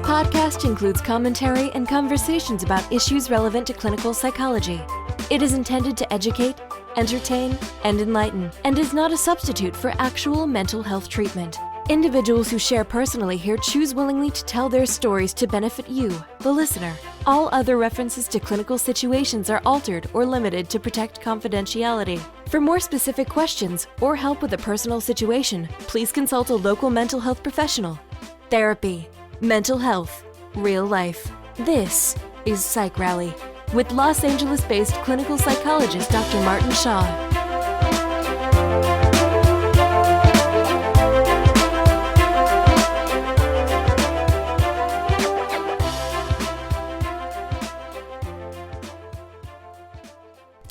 podcast includes commentary and conversations about issues relevant to clinical psychology. It is intended to educate, entertain, and enlighten, and is not a substitute for actual mental health treatment. Individuals who share personally here choose willingly to tell their stories to benefit you, the listener. All other references to clinical situations are altered or limited to protect confidentiality. For more specific questions or help with a personal situation, please consult a local mental health professional. Therapy, mental health, real life. This is Psych Rally with Los Angeles-based clinical psychologist Dr. Martin Hsia.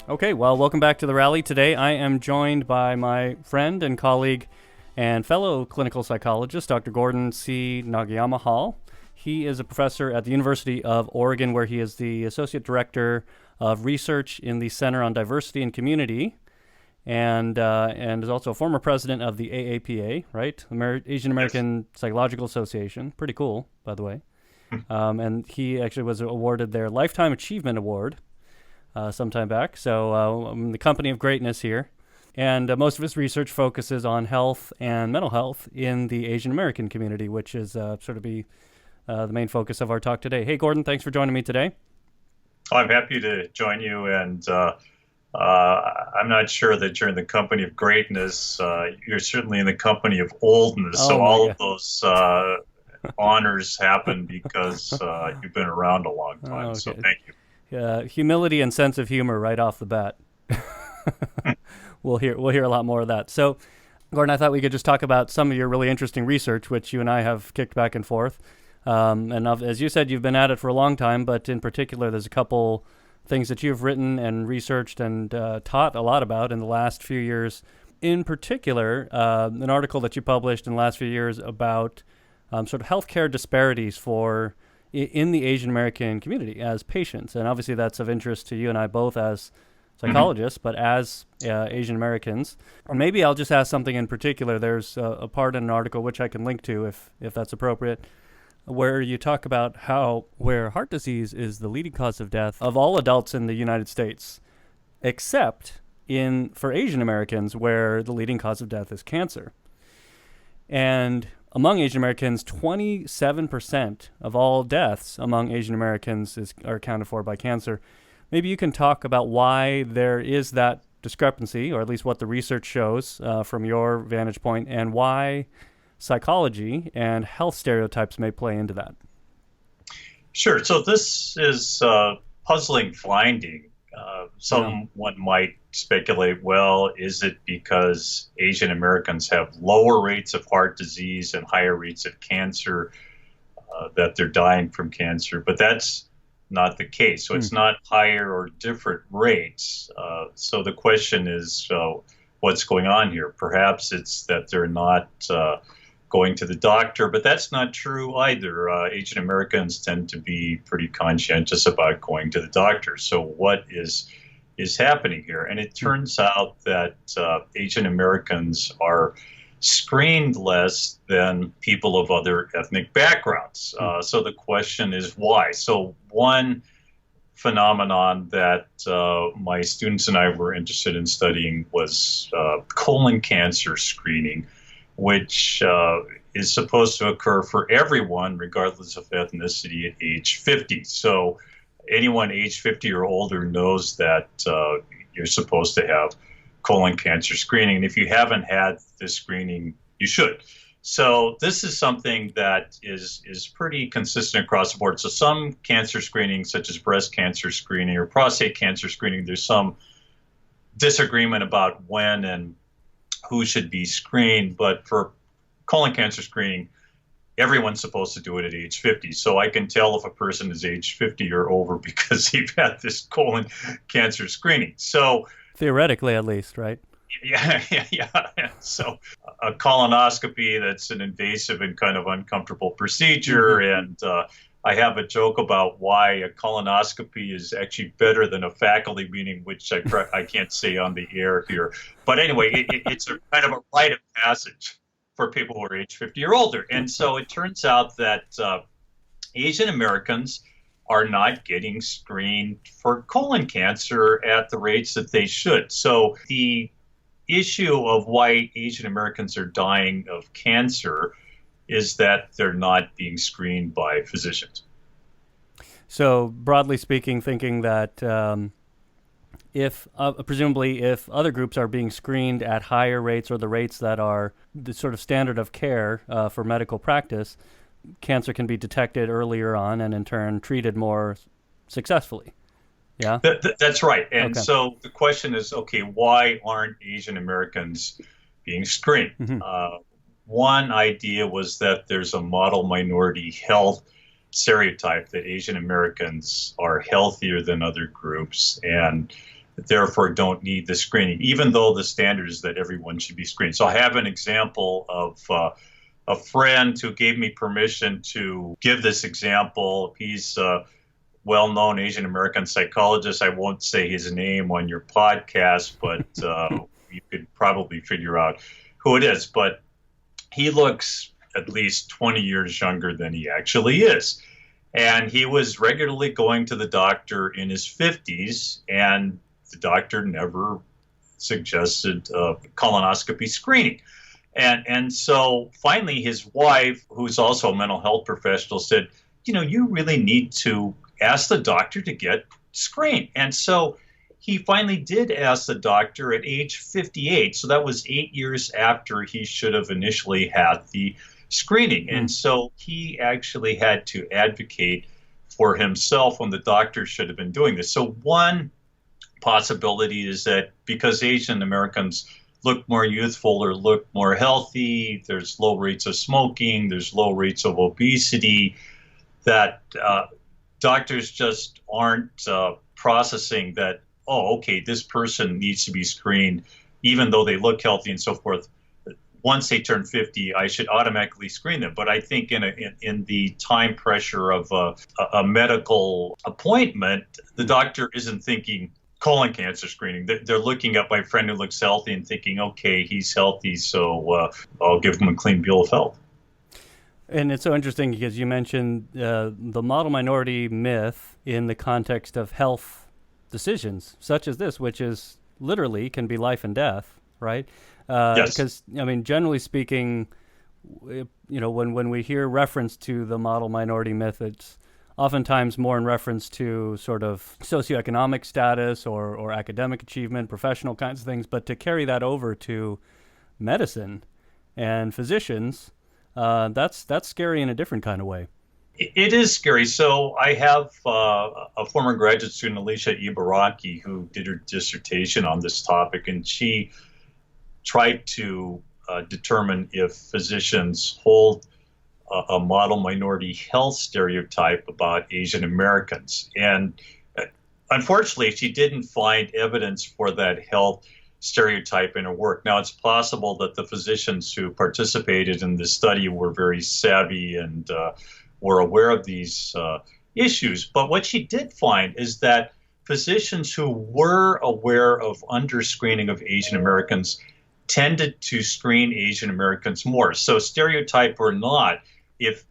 Okay, well, welcome back to the rally. Today I am joined by my friend and colleague and fellow clinical psychologist, Dr. Gordon C. Nagayama Hall. He is a professor at the University of Oregon, where he is the Associate Director of Research in the Center on Diversity and Community, and is also a former president of the AAPA, right? Asian American Psychological Association. Pretty cool, by the way. And he actually was awarded their Lifetime Achievement Award some time back. So I'm in the company of greatness here. And most of his research focuses on health and mental health in the Asian American community, which is sort of the main focus of our talk today. Hey, Gordon, thanks for joining me today. I'm happy to join you, and I'm not sure that you're in the company of greatness. You're certainly in the company of oldness, so all of those honors happen because you've been around a long time, so thank you. Humility and sense of humor right off the bat. We'll hear a lot more of that. So, Gordon, I thought we could just talk about some of your really interesting research, which you and I have kicked back and forth. And as you said, you've been at it for a long time, but in particular, there's a couple things that you've written and researched and taught a lot about in the last few years. In particular, an article that you published in the last few years about sort of healthcare disparities in the Asian American community as patients. And obviously that's of interest to you and I both as psychologists, but as Asian Americans. Or maybe I'll just ask something in particular. There's a part in an article which I can link to if that's appropriate, where you talk about where heart disease is the leading cause of death of all adults in the United States, except for Asian Americans, where the leading cause of death is cancer. And among Asian Americans, 27% of all deaths among Asian Americans are accounted for by cancer. Maybe you can talk about why there is that discrepancy, or at least what the research shows from your vantage point, and why psychology and health stereotypes may play into that. Sure. So this is a puzzling finding. Someone might speculate, well, is it because Asian Americans have lower rates of heart disease and higher rates of cancer that they're dying from cancer? But that's not the case. So it's not higher or different rates. So the question is, what's going on here? Perhaps it's that they're not going to the doctor, but that's not true either. Asian Americans tend to be pretty conscientious about going to the doctor. So what is happening here? And it turns out that Asian Americans are screened less than people of other ethnic backgrounds. So the question is why? So one phenomenon that my students and I were interested in studying was colon cancer screening, which is supposed to occur for everyone, regardless of ethnicity, at age 50. So anyone age 50 or older knows that you're supposed to have colon cancer screening. And if you haven't had this screening, you should. So this is something that is pretty consistent across the board. So some cancer screening, such as breast cancer screening or prostate cancer screening, there's some disagreement about when and who should be screened. But for colon cancer screening, everyone's supposed to do it at age 50. So I can tell if a person is age 50 or over because they've had this colon cancer screening. So theoretically, at least, right? Yeah. So a colonoscopy, that's an invasive and kind of uncomfortable procedure. And I have a joke about why a colonoscopy is actually better than a faculty meeting, which I can't say on the air here. But anyway, it's a kind of a rite of passage for people who are age 50 or older. And so it turns out that Asian Americans are not getting screened for colon cancer at the rates that they should. So the issue of why Asian Americans are dying of cancer is that they're not being screened by physicians. So broadly speaking, thinking that if presumably if other groups are being screened at higher rates or the rates that are the sort of standard of care for medical practice, cancer can be detected earlier on and in turn treated more successfully. Yeah? That's right. And Okay. so the question is, okay, why aren't Asian Americans being screened? Mm-hmm. One idea was that there's a model minority health stereotype that Asian Americans are healthier than other groups and therefore don't need the screening, even though the standard is that everyone should be screened. So I have an example of a friend who gave me permission to give this example. He's a well-known Asian American psychologist. I won't say his name on your podcast, but you could probably figure out who it is. But he looks at least 20 years younger than he actually is. And he was regularly going to the doctor in his 50s, and the doctor never suggested colonoscopy screening. And so finally his wife, who's also a mental health professional, said, you really need to ask the doctor to get screened. And so he finally did ask the doctor at age 58. So that was 8 years after he should have initially had the screening. And so he actually had to advocate for himself when the doctor should have been doing this. So one possibility is that because Asian Americans look more youthful or look more healthy, there's low rates of smoking, there's low rates of obesity, that doctors just aren't processing that, oh, okay, this person needs to be screened, even though they look healthy and so forth. Once they turn 50, I should automatically screen them. But I think in the time pressure of a medical appointment, the doctor isn't thinking colon cancer screening. They're looking at my friend who looks healthy and thinking, okay, he's healthy, so I'll give him a clean bill of health. And it's so interesting because you mentioned the model minority myth in the context of health decisions, such as this, which is literally can be life and death, right? Yes. Because, generally speaking, when we hear reference to the model minority myth, it's oftentimes more in reference to sort of socioeconomic status or academic achievement, professional kinds of things. But to carry that over to medicine and physicians, that's scary in a different kind of way. It is scary. So I have a former graduate student, Alicia Ibaraki, who did her dissertation on this topic, and she tried to determine if physicians hold a model minority health stereotype about Asian Americans. And unfortunately, she didn't find evidence for that health stereotype in her work. Now, it's possible that the physicians who participated in this study were very savvy and were aware of these issues. But what she did find is that physicians who were aware of underscreening of Asian Americans tended to screen Asian Americans more. So stereotype or not, if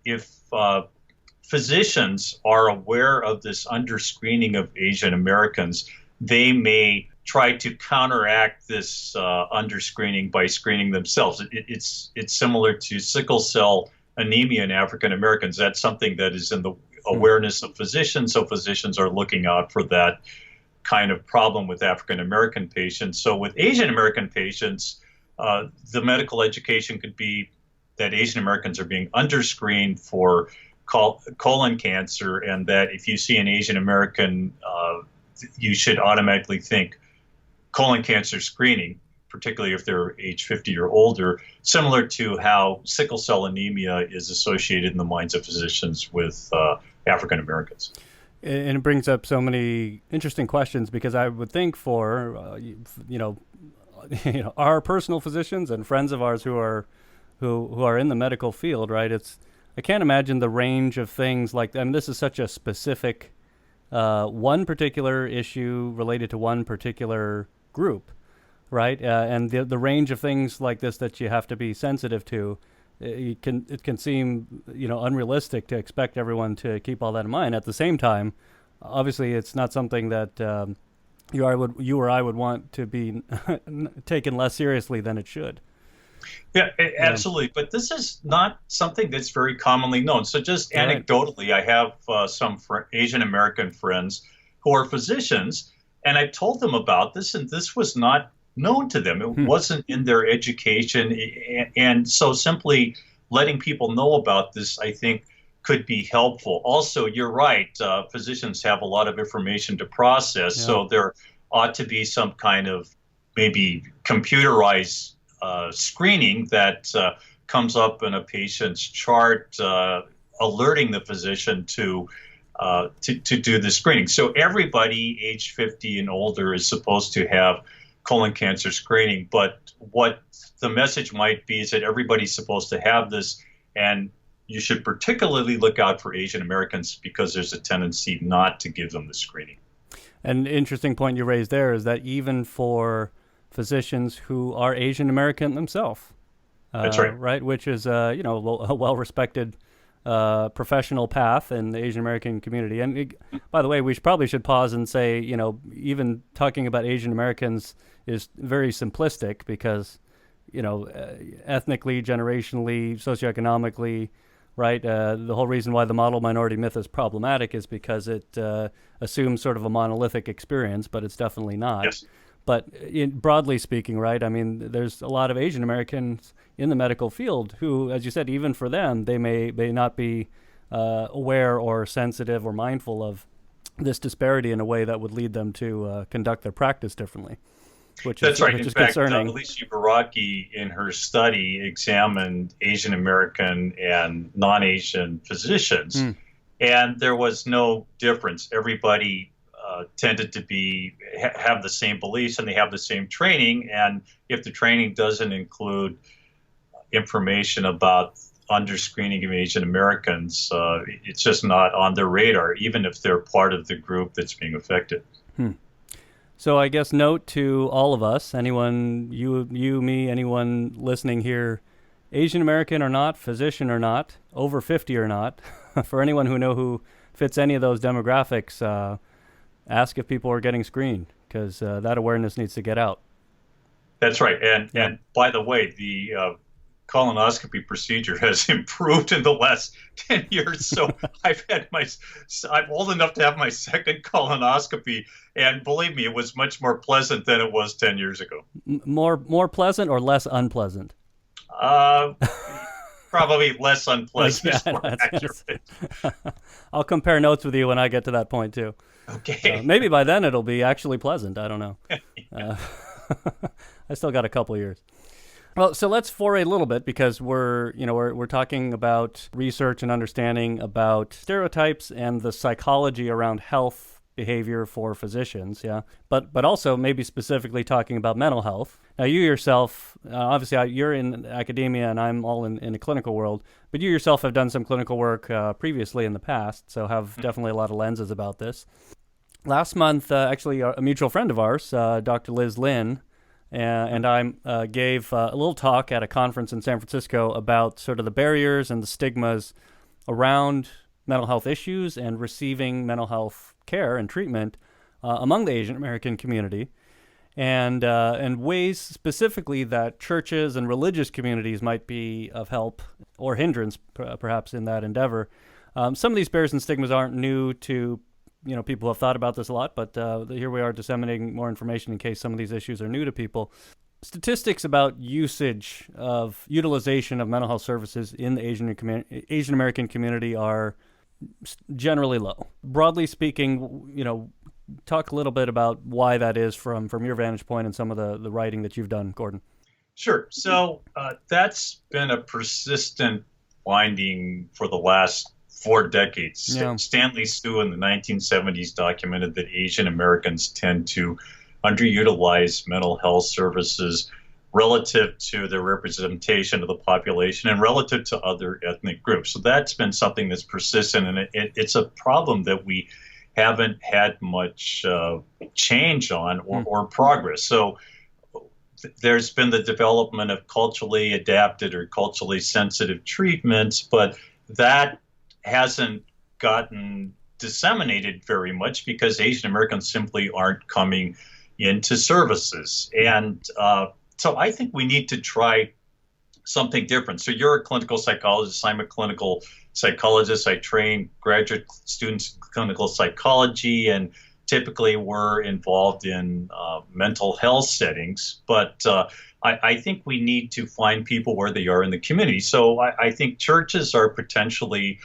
physicians are aware of this underscreening of Asian Americans, they may try to counteract this underscreening by screening themselves. It's similar to sickle cell anemia in African Americans. That's something that is in the awareness of physicians, so physicians are looking out for that kind of problem with African American patients. So with Asian American patients, the medical education could be that Asian Americans are being underscreened for colon cancer, and that if you see an Asian American, you should automatically think colon cancer screening, particularly if they're age 50 or older, similar to how sickle cell anemia is associated in the minds of physicians with African Americans. And it brings up so many interesting questions, because I would think for, our personal physicians and friends of ours who are in the medical field, right? I can't imagine the range of things like, this is such a specific, one particular issue related to one particular group, right? And the range of things like this that you have to be sensitive to. it can seem, unrealistic to expect everyone to keep all that in mind. At the same time, obviously, it's not something that you or I would want to be taken less seriously than it should. Yeah, absolutely. But this is not something that's very commonly known. So just anecdotally, I have some Asian American friends who are physicians, and I told them about this, and this was not known to them. It wasn't in their education. And so simply letting people know about this, I think, could be helpful. Also, you're right. Physicians have a lot of information to process. So there ought to be some kind of maybe computerized screening that comes up in a patient's chart, alerting the physician to do the screening. So everybody age 50 and older is supposed to have colon cancer screening, but what the message might be is that everybody's supposed to have this, and you should particularly look out for Asian Americans because there's a tendency not to give them the screening. An interesting point you raised there is that even for physicians who are Asian American themselves, that's right. Right, which is a well-respected professional path in the Asian American community. And by the way, we probably should pause and say, even talking about Asian Americans is very simplistic because, ethnically, generationally, socioeconomically, right? The whole reason why the model minority myth is problematic is because it assumes sort of a monolithic experience, but it's definitely not. Yes. But broadly speaking, right, I mean, there's a lot of Asian Americans in the medical field who, as you said, even for them, they may not be aware or sensitive or mindful of this disparity in a way that would lead them to conduct their practice differently. That's right. Which in is fact, concerning. Alicia Baraki, in her study, examined Asian American and non-Asian physicians, and there was no difference. Everybody tended to have the same beliefs and they have the same training. And if the training doesn't include information about underscreening of Asian Americans, it's just not on their radar, even if they're part of the group that's being affected. So I guess note to all of us, anyone, you, me, anyone listening here, Asian American or not, physician or not, over 50 or not, for anyone who fits any of those demographics, ask if people are getting screened, because that awareness needs to get out. That's right. And by the way, the colonoscopy procedure has improved in the last 10 years. So I'm old enough to have my second colonoscopy. And believe me, it was much more pleasant than it was 10 years ago. More pleasant or less unpleasant? Probably less unpleasant. I'll compare notes with you when I get to that point too. Okay. Maybe by then it'll be actually pleasant. I don't know. I still got a couple years. Well, so let's foray a little bit because we're talking about research and understanding about stereotypes and the psychology around health behavior for physicians, but also maybe specifically talking about mental health. Now, you yourself, obviously, you're in academia and I'm all in the clinical world, but you yourself have done some clinical work previously in the past, so have definitely a lot of lenses about this. Last month, actually, a mutual friend of ours, Dr. Liz Lin, and I gave a little talk at a conference in San Francisco about sort of the barriers and the stigmas around mental health issues and receiving mental health care and treatment among the Asian American community, and ways specifically that churches and religious communities might be of help or hindrance, perhaps, in that endeavor. Some of these barriers and stigmas aren't new to people who have thought about this a lot, but here we are disseminating more information in case some of these issues are new to people. Statistics about utilization of mental health services in the Asian American community are generally low. Broadly speaking, talk a little bit about why that is from your vantage point and some of the writing that you've done, Gordon. Sure. So that's been a persistent finding for the last 4 decades. Yeah. Stanley Su in the 1970s documented that Asian Americans tend to underutilize mental health services relative to their representation of the population and relative to other ethnic groups. So that's been something that's persistent, and it's a problem that we haven't had much change on or progress. So there's been the development of culturally adapted or culturally sensitive treatments, but that hasn't gotten disseminated very much because Asian Americans simply aren't coming into services. And so I think we need to try something different. So you're a clinical psychologist. I'm a clinical psychologist. I train graduate students in clinical psychology, and typically we're involved in mental health settings. But I think we need to find people where they are in the community. So I think churches are potentially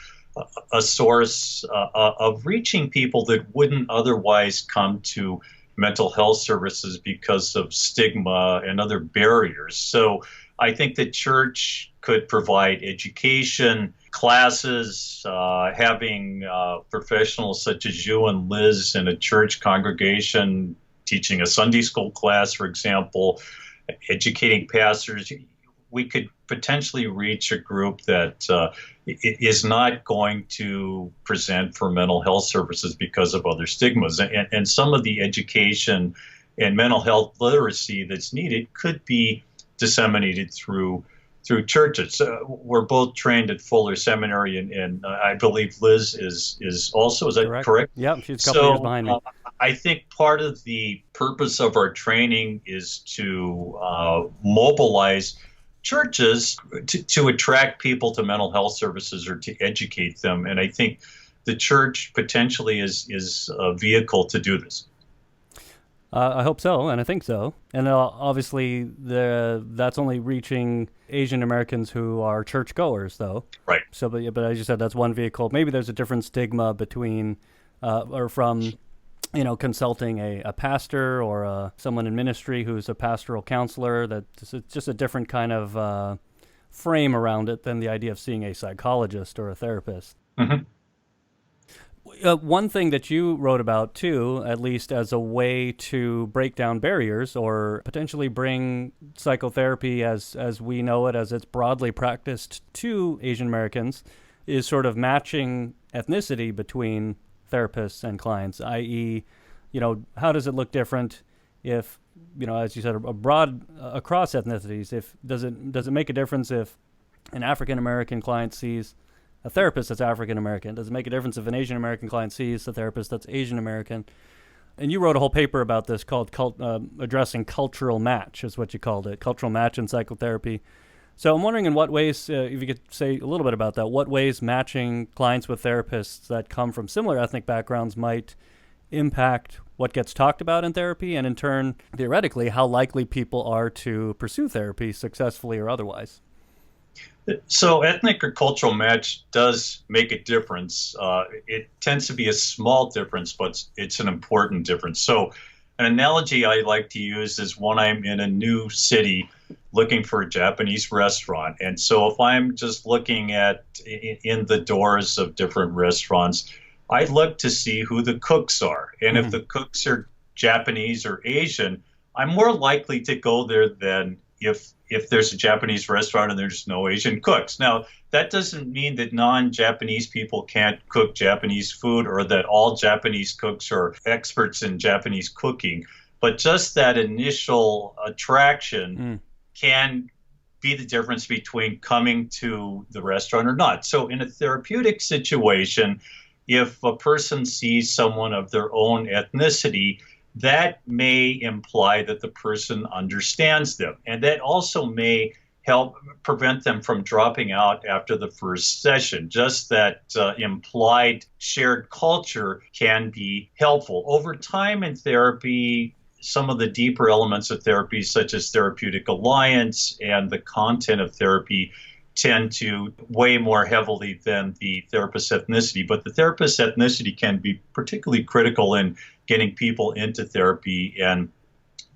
a source of reaching people that wouldn't otherwise come to mental health services because of stigma and other barriers. So I think the church could provide education, classes, having professionals such as you and Liz in a church congregation teaching a Sunday school class, for example, educating pastors. We could potentially reach a group that is not going to present for mental health services because of other stigmas. And some of the education and mental health literacy that's needed could be disseminated through churches. We're both trained at Fuller Seminary, and I believe Liz is also. Is that correct? Yep, she's a couple years behind me. I think part of the purpose of our training is to mobilize churches to attract people to mental health services or to educate them. And I think the church potentially is a vehicle to do this. I hope so, and I think so. And obviously, that's only reaching Asian Americans who are churchgoers, though. Right. So, but as you said, that's one vehicle. Maybe there's a different stigma between or from, consulting a pastor or someone in ministry who's a pastoral counselor. That it's just a different kind of frame around it than the idea of seeing a psychologist or a therapist. Mm-hmm. One thing that you wrote about, too, at least as a way to break down barriers or potentially bring psychotherapy as we know it, as it's broadly practiced to Asian Americans, is sort of matching ethnicity between therapists and clients, i.e., how does it look different if, as you said, across ethnicities? Does it make a difference if an African American client sees a therapist that's African American? Does it make a difference if an Asian American client sees a therapist that's Asian American? And you wrote a whole paper about this called addressing cultural match, is what you called it, cultural match in psychotherapy. So I'm wondering in what ways, if you could say a little bit about that, what ways matching clients with therapists that come from similar ethnic backgrounds might impact what gets talked about in therapy, and in turn, theoretically, how likely people are to pursue therapy successfully or otherwise. So ethnic or cultural match does make a difference. It tends to be a small difference, but it's an important difference. So an analogy I like to use is when I'm in a new city looking for a Japanese restaurant. And so if I'm just looking at in the doors of different restaurants, I look to see who the cooks are. And if the cooks are Japanese or Asian, I'm more likely to go there than if there's a Japanese restaurant and there's no Asian cooks. Now, that doesn't mean that non-Japanese people can't cook Japanese food or that all Japanese cooks are experts in Japanese cooking, but just that initial attraction can be the difference between coming to the restaurant or not. So in a therapeutic situation, if a person sees someone of their own ethnicity, that may imply that the person understands them. And that also may help prevent them from dropping out after the first session. Just that implied shared culture can be helpful. Over time in therapy, some of the deeper elements of therapy, such as therapeutic alliance and the content of therapy, tend to weigh more heavily than the therapist's ethnicity. But the therapist's ethnicity can be particularly critical in getting people into therapy and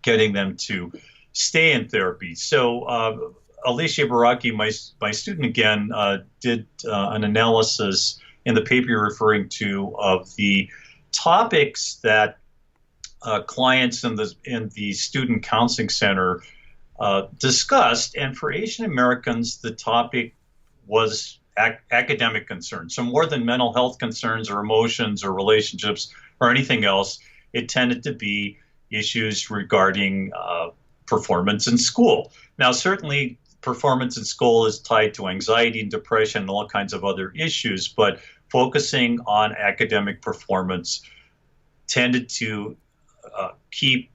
getting them to stay in therapy. So Alicia Baraki, my student again, did an analysis in the paper you're referring to of the topics that clients in the student counseling center discussed. And for Asian Americans, the topic was academic concerns. So more than mental health concerns or emotions or relationships or anything else, it tended to be issues regarding performance in school. Now, certainly performance in school is tied to anxiety and depression and all kinds of other issues, but focusing on academic performance tended to keep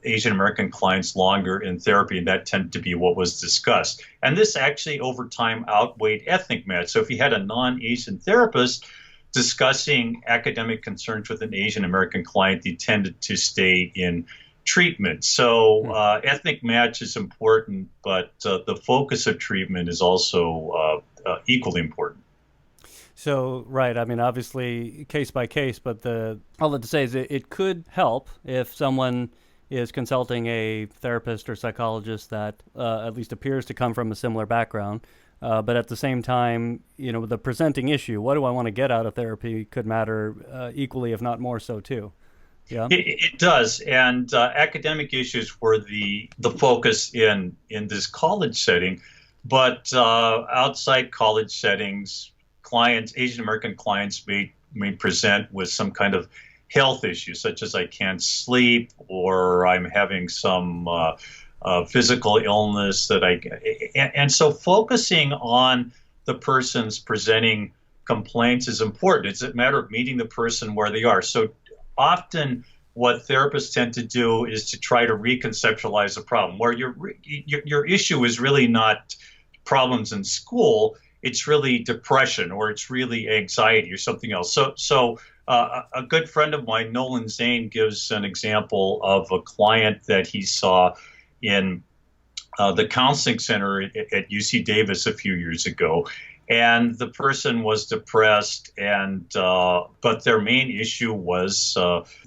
Asian American clients longer in therapy, and that tended to be what was discussed. And this actually over time outweighed ethnic match. So if you had a non-Asian therapist discussing academic concerns with an Asian American client, they tended to stay in treatment. So ethnic match is important, but the focus of treatment is also equally important. So, right, I mean, obviously case by case, but all that to say is it could help if someone is consulting a therapist or psychologist that at least appears to come from a similar background. But at the same time, the presenting issue, what do I want to get out of therapy, could matter equally, if not more so too. Yeah, it does. And academic issues were the focus in this college setting. But outside college settings, Asian American clients may present with some kind of health issue, such as I can't sleep, or I'm having some physical illness and so focusing on the person's presenting complaints is important. It's a matter of meeting the person where they are. So often what therapists tend to do is to try to reconceptualize the problem, where your issue is really not problems in school. It's really depression, or it's really anxiety, or something else. So a good friend of mine, Nolan Zane, gives an example of a client that he saw in the counseling center at UC Davis a few years ago. And the person was depressed, but their main issue was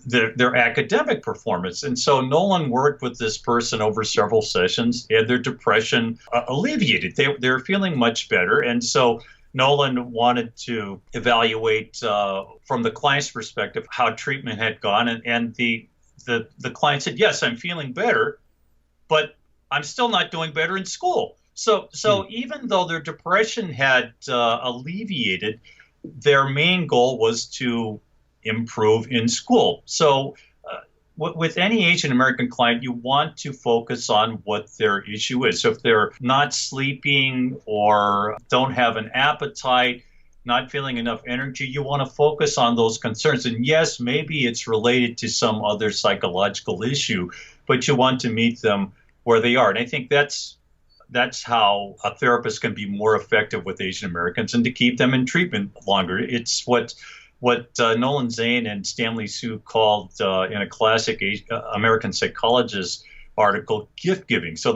their academic performance. And so Nolan worked with this person over several sessions, and their depression alleviated. They're feeling much better. And so Nolan wanted to evaluate from the client's perspective how treatment had gone. And the client said, yes, I'm feeling better, but I'm still not doing better in school. So even though their depression had alleviated, their main goal was to improve in school. So with any Asian American client, you want to focus on what their issue is. So if they're not sleeping or don't have an appetite, not feeling enough energy, you want to focus on those concerns. And yes, maybe it's related to some other psychological issue, but you want to meet them where they are. And I think that's how a therapist can be more effective with Asian Americans and to keep them in treatment longer. It's what Nolan Zane and Stanley Su called in a classic American Psychologist article, gift giving. So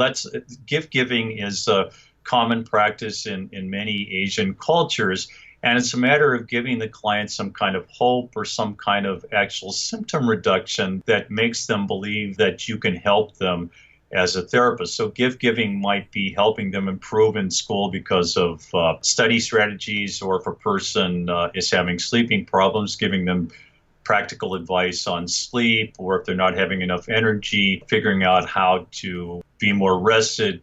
gift giving is a common practice in many Asian cultures. And it's a matter of giving the client some kind of hope or some kind of actual symptom reduction that makes them believe that you can help them as a therapist. So gift giving might be helping them improve in school because of study strategies, or if a person is having sleeping problems, giving them practical advice on sleep, or if they're not having enough energy, figuring out how to be more rested,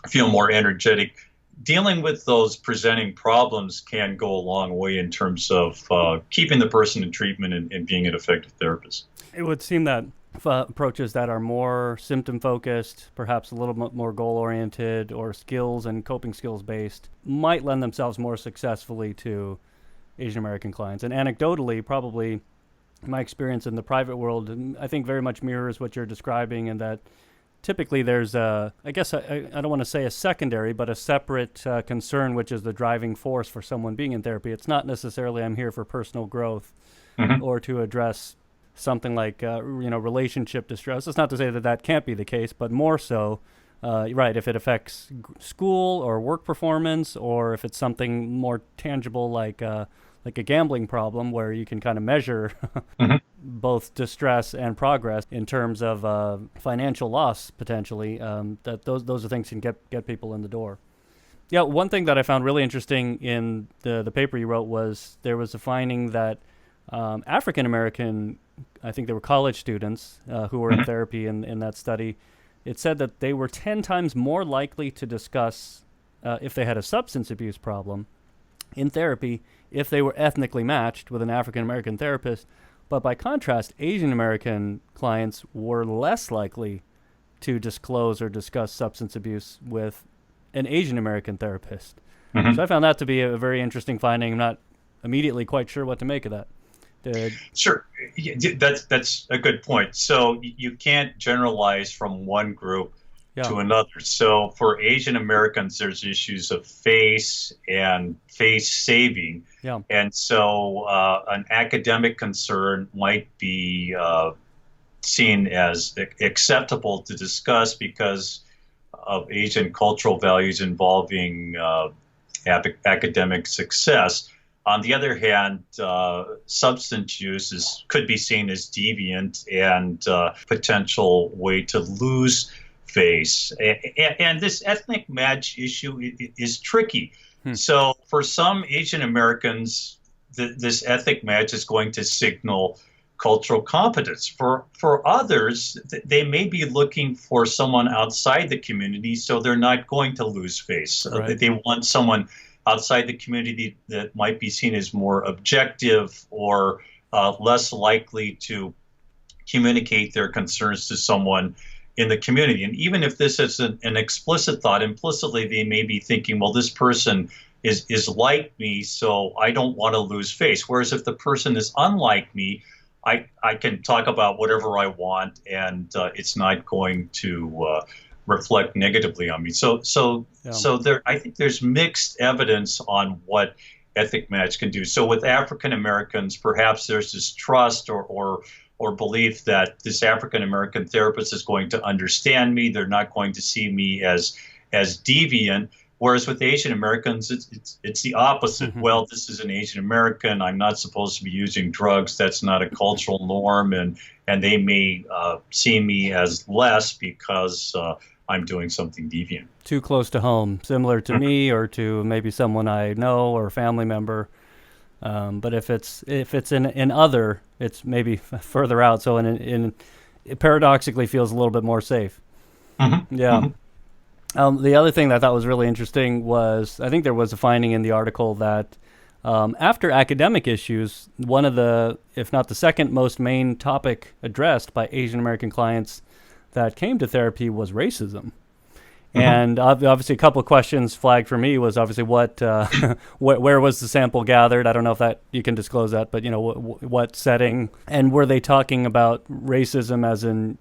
feel more energetic. Dealing with those presenting problems can go a long way in terms of keeping the person in treatment and being an effective therapist. It would seem that approaches that are more symptom-focused, perhaps a little bit more goal-oriented or skills and coping skills-based, might lend themselves more successfully to Asian American clients. And anecdotally, probably my experience in the private world, I think very much mirrors what you're describing, in that typically there's I don't want to say a secondary, but a separate concern, which is the driving force for someone being in therapy. It's not necessarily I'm here for personal growth or to address something like relationship distress. It's not to say that can't be the case, but more so, right, if it affects school or work performance, or if it's something more tangible like a gambling problem, where you can kind of measure both distress and progress in terms of financial loss potentially. That those are things that can get people in the door. Yeah, one thing that I found really interesting in the paper you wrote was there was a finding that African American, I think they were college students who were in therapy in that study, it said that they were 10 times more likely to discuss if they had a substance abuse problem in therapy if they were ethnically matched with an African American therapist. But by contrast, Asian American clients were less likely to disclose or discuss substance abuse with an Asian American therapist. Mm-hmm. So I found that to be a very interesting finding. I'm not immediately quite sure what to make of that. Sure. That's a good point. So you can't generalize from one group to another. So for Asian Americans, there's issues of face and face saving. Yeah. And so an academic concern might be seen as acceptable to discuss because of Asian cultural values involving academic success. On the other hand, substance use could be seen as deviant and potential way to lose face. And this ethnic match issue is tricky. So for some Asian Americans, this ethnic match is going to signal cultural competence. For others, they may be looking for someone outside the community, so they're not going to lose face. Right. They want someone outside the community that might be seen as more objective or less likely to communicate their concerns to someone in the community. And even if this is an explicit thought, implicitly they may be thinking, well, this person is like me, so I don't want to lose face. Whereas if the person is unlike me, I can talk about whatever I want, and it's not going to reflect negatively on me. So there, I think there's mixed evidence on what ethnic match can do. So with African Americans, perhaps there's this trust or belief that this African American therapist is going to understand me. They're not going to see me as deviant. Whereas with Asian Americans, it's the opposite. Mm-hmm. Well, this is an Asian American. I'm not supposed to be using drugs. That's not a cultural norm, and they may see me as less because I'm doing something deviant. Too close to home, similar to me or to maybe someone I know or a family member. But if it's in other, it's maybe further out. So it paradoxically feels a little bit more safe. Mm-hmm. Yeah. Mm-hmm. The other thing that I thought was really interesting was, I think there was a finding in the article that after academic issues, one of the, if not the second most main topic addressed by Asian American clients that came to therapy was racism. Mm-hmm. And obviously a couple of questions flagged for me was obviously what, where was the sample gathered? I don't know if that you can disclose that, but what setting, and were they talking about racism as in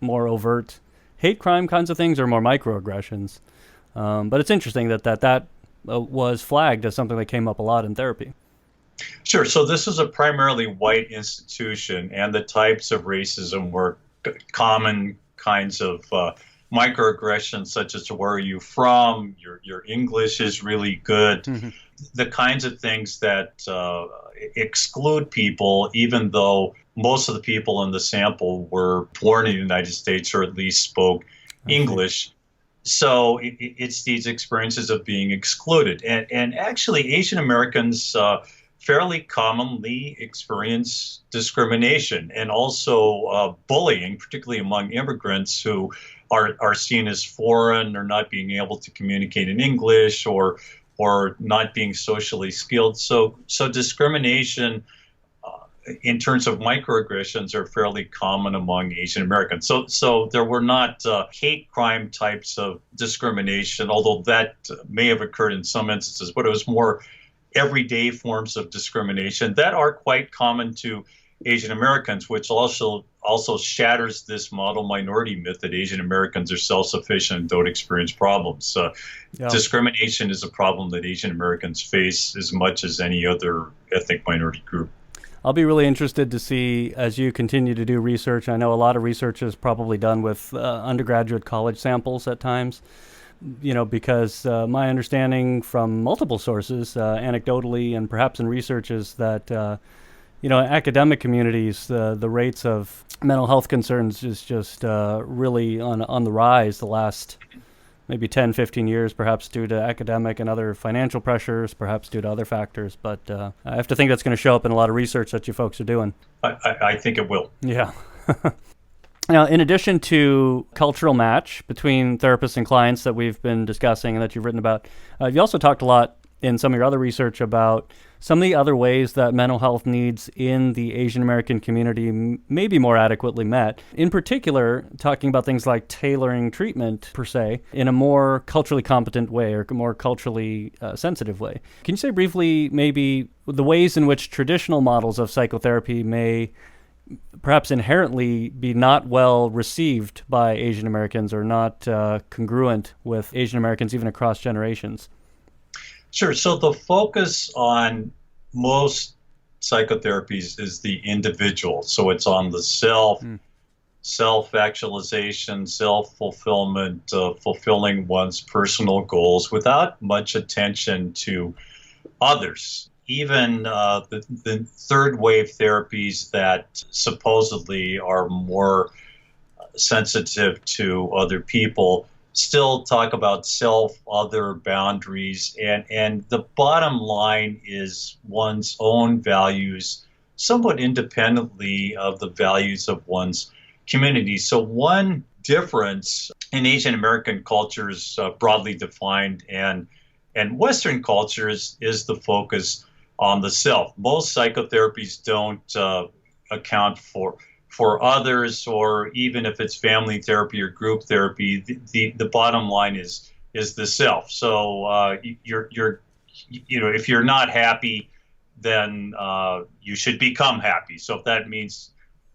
more overt hate crime kinds of things or more microaggressions? But it's interesting that was flagged as something that came up a lot in therapy. Sure. So this is a primarily white institution, and the types of racism were common kinds of microaggressions, such as where are you from, your English is really good, mm-hmm. the kinds of things that exclude people, even though most of the people in the sample were born in the United States or at least spoke English. So it's these experiences of being excluded. And actually, Asian Americans fairly commonly experience discrimination and also bullying, particularly among immigrants who are seen as foreign or not being able to communicate in English or not being socially skilled. So discrimination in terms of microaggressions are fairly common among Asian Americans. So there were not hate crime types of discrimination, although that may have occurred in some instances, but it was more everyday forms of discrimination that are quite common to Asian Americans, which also shatters this model minority myth that Asian Americans are self-sufficient and don't experience problems. Discrimination is a problem that Asian Americans face as much as any other ethnic minority group. I'll be really interested to see as you continue to do research. I know a lot of research is probably done with undergraduate college samples at times, because my understanding from multiple sources, anecdotally and perhaps in research, is that, academic communities, the rates of mental health concerns is just really on the rise the last maybe 10, 15 years, perhaps due to academic and other financial pressures, perhaps due to other factors. But I have to think that's going to show up in a lot of research that you folks are doing. I think it will. Yeah. Now, in addition to cultural match between therapists and clients that we've been discussing and that you've written about, you also talked a lot in some of your other research about some of the other ways that mental health needs in the Asian American community may be more adequately met. In particular, talking about things like tailoring treatment, per se, in a more culturally competent way or more culturally sensitive way. Can you say briefly maybe the ways in which traditional models of psychotherapy may perhaps inherently be not well received by Asian Americans or not congruent with Asian Americans even across generations? Sure. So the focus on most psychotherapies is the individual. So it's on the self, self-actualization, self-fulfillment, fulfilling one's personal goals without much attention to others. Even the third wave therapies that supposedly are more sensitive to other people still talk about self, other boundaries, and the bottom line is one's own values somewhat independently of the values of one's community. So one difference in Asian American cultures, broadly defined, and Western cultures is the focus on the self. Most psychotherapies don't account for others, or even if it's family therapy or group therapy, the bottom line is the self. So if you're not happy, then you should become happy. So if that means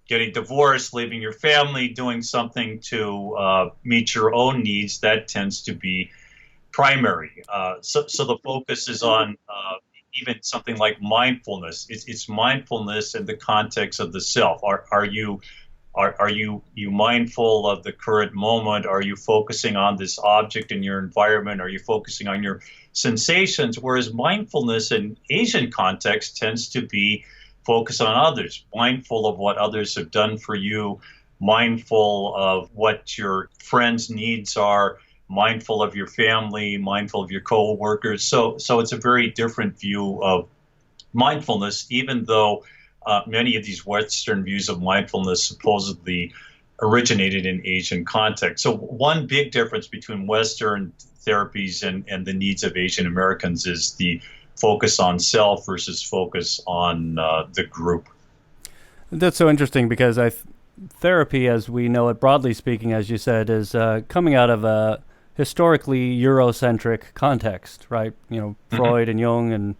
getting divorced, leaving your family, doing something to meet your own needs, that tends to be primary. So the focus is on even something like mindfulness. It's mindfulness in the context of the self. Are you mindful of the current moment? Are you focusing on this object in your environment? Are you focusing on your sensations? Whereas mindfulness in Asian context tends to be focused on others, mindful of what others have done for you, mindful of what your friends' needs are, mindful of your family, mindful of your co-workers. So it's a very different view of mindfulness, even though many of these Western views of mindfulness supposedly originated in Asian context. So one big difference between Western therapies and the needs of Asian Americans is the focus on self versus focus on the group. That's so interesting because therapy, as we know it, broadly speaking, as you said, is coming out of a historically Eurocentric context, right? Freud and Jung, and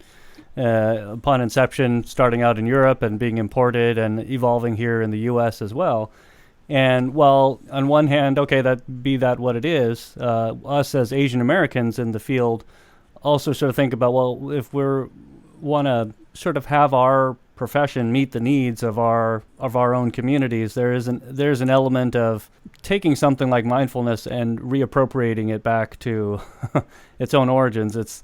upon inception, starting out in Europe and being imported and evolving here in the U.S. as well. And while on one hand, okay, that what it is, us as Asian Americans in the field also sort of think about, well, if we want to sort of have our profession meet the needs of our own communities, there's an element of taking something like mindfulness and reappropriating it back to its own origins. Is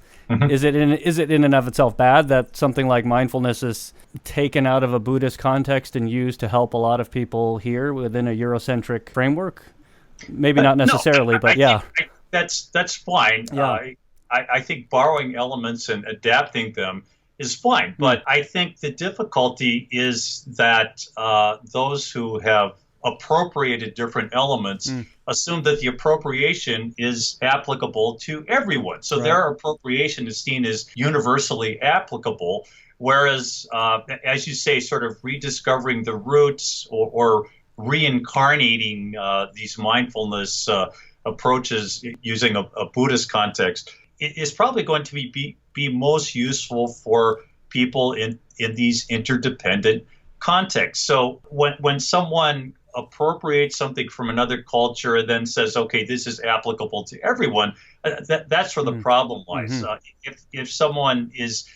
it in and of itself bad that something like mindfulness is taken out of a Buddhist context and used to help a lot of people here within a Eurocentric framework? Maybe not necessarily, no, but yeah. That's fine. Yeah. I think borrowing elements and adapting them is fine. But I think the difficulty is that those who have appropriated different elements assume that the appropriation is applicable to everyone. So their appropriation is seen as universally applicable, whereas, as you say, sort of rediscovering the roots or reincarnating these mindfulness approaches using a Buddhist context is probably going to be most useful for people in these interdependent contexts. So when someone appropriates something from another culture and then says, okay, this is applicable to everyone, that's where the problem lies. If someone is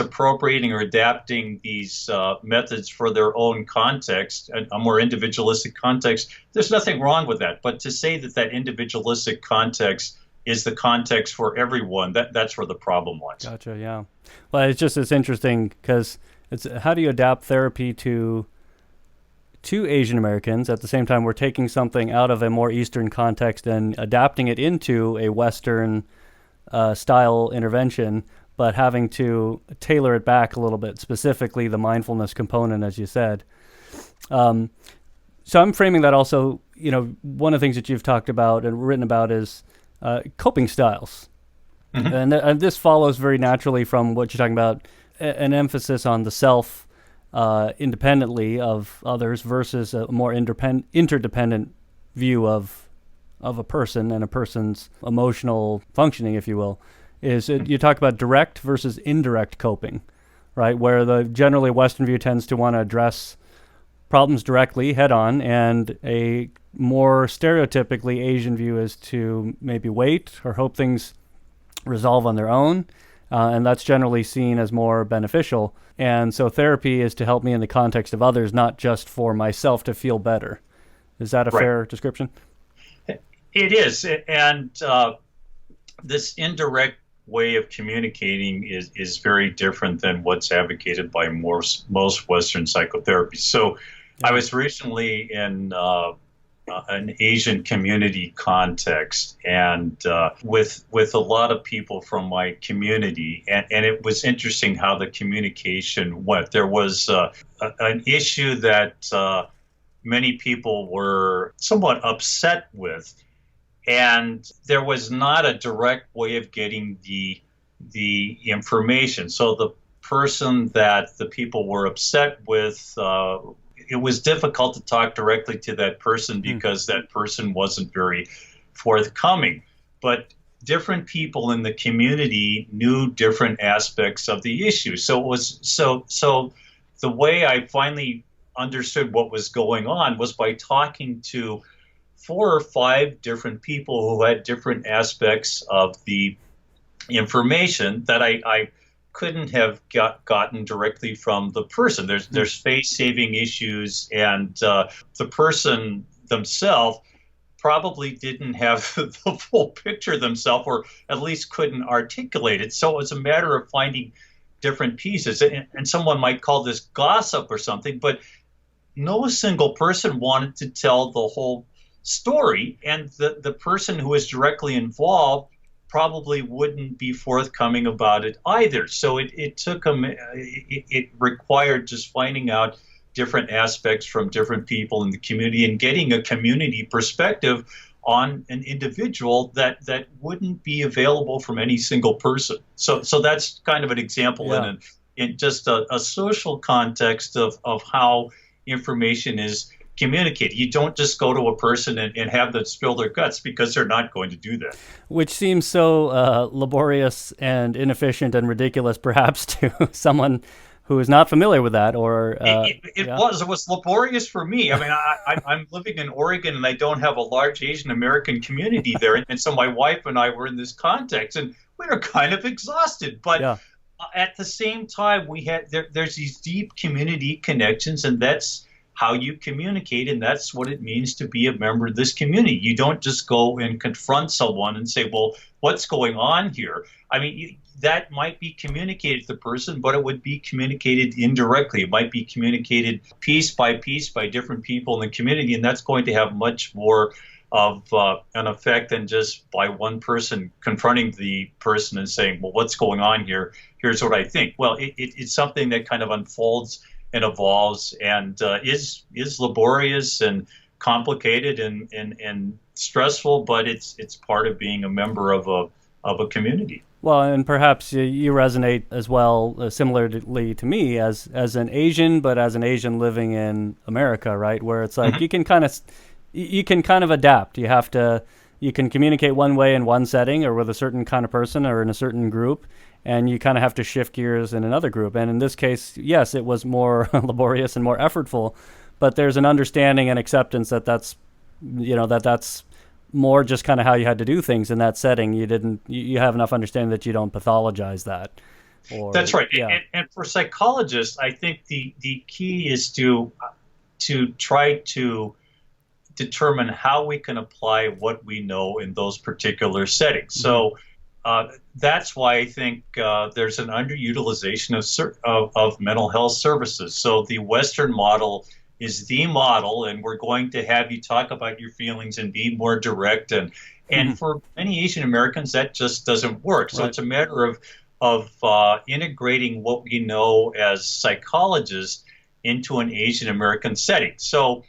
appropriating or adapting these methods for their own context, a more individualistic context, there's nothing wrong with that. But to say that individualistic context is the context for everyone, that's where the problem lies. Gotcha, yeah. Well, it's interesting because it's how do you adapt therapy to Asian Americans? At the same time, we're taking something out of a more Eastern context and adapting it into a Western style intervention, but having to tailor it back a little bit, specifically the mindfulness component, as you said. So I'm framing that also, one of the things that you've talked about and written about is coping styles. And this follows very naturally from what you're talking about, an emphasis on the self independently of others versus a more interdependent view of a person and a person's emotional functioning, if you will, is you talk about direct versus indirect coping, right? Where the generally Western view tends to want to address problems directly head on, and a more stereotypically Asian view is to maybe wait or hope things resolve on their own. And that's generally seen as more beneficial. And so therapy is to help me in the context of others, not just for myself to feel better. Is that a fair description? It is. And this indirect way of communicating is very different than what's advocated by most Western psychotherapies. So I was recently in an Asian community context, and with a lot of people from my community, and it was interesting how the communication went. There was an issue that many people were somewhat upset with, and there was not a direct way of getting the information. So the person that the people were upset with, it was difficult to talk directly to that person because that person wasn't very forthcoming. But different people in the community knew different aspects of the issue. So it was so the way I finally understood what was going on was by talking to 4 or 5 different people who had different aspects of the information that I couldn't have gotten directly from the person. There's face-saving issues, and the person themselves probably didn't have the full picture themselves, or at least couldn't articulate it. So it was a matter of finding different pieces. And someone might call this gossip or something, but no single person wanted to tell the whole story, and the person who was directly involved probably wouldn't be forthcoming about it either. So it took them, it required just finding out different aspects from different people in the community and getting a community perspective on an individual that wouldn't be available from any single person. So that's kind of an example in just a social context of how information is communicate. You don't just go to a person and have them spill their guts, because they're not going to do that. Which seems so laborious and inefficient and ridiculous, perhaps, to someone who is not familiar with that. Or it was laborious for me. I mean, I'm living in Oregon, and I don't have a large Asian American community there, and so my wife and I were in this context, and we were kind of exhausted. But at the same time, there's these deep community connections, and that's how you communicate, and that's what it means to be a member of this community. You don't just go and confront someone and say, well, what's going on here? I mean, that might be communicated to the person, but it would be communicated indirectly. It might be communicated piece by different people in the community, and that's going to have much more of an effect than just by one person confronting the person and saying, well, what's going on here? Here's what I think. Well, it's something that kind of unfolds and evolves, and is laborious and complicated and stressful, but it's part of being a member of a community. Well, and perhaps you resonate as well, similarly to me as an Asian, but as an Asian living in America, right? Where it's like you can kind of adapt. You can communicate one way in one setting or with a certain kind of person or in a certain group, and you kind of have to shift gears in another group. And in this case, yes, it was more laborious and more effortful, but there's an understanding and acceptance that's more just kind of how you had to do things in that setting. You have enough understanding that you don't pathologize that. That's right. Yeah. And for psychologists, I think the key is to try to determine how we can apply what we know in those particular settings. So that's why I think there's an underutilization of mental health services. So the Western model is the model, and we're going to have you talk about your feelings and be more direct. And for many Asian Americans, that just doesn't work. So it's a matter of integrating what we know as psychologists into an Asian American setting. So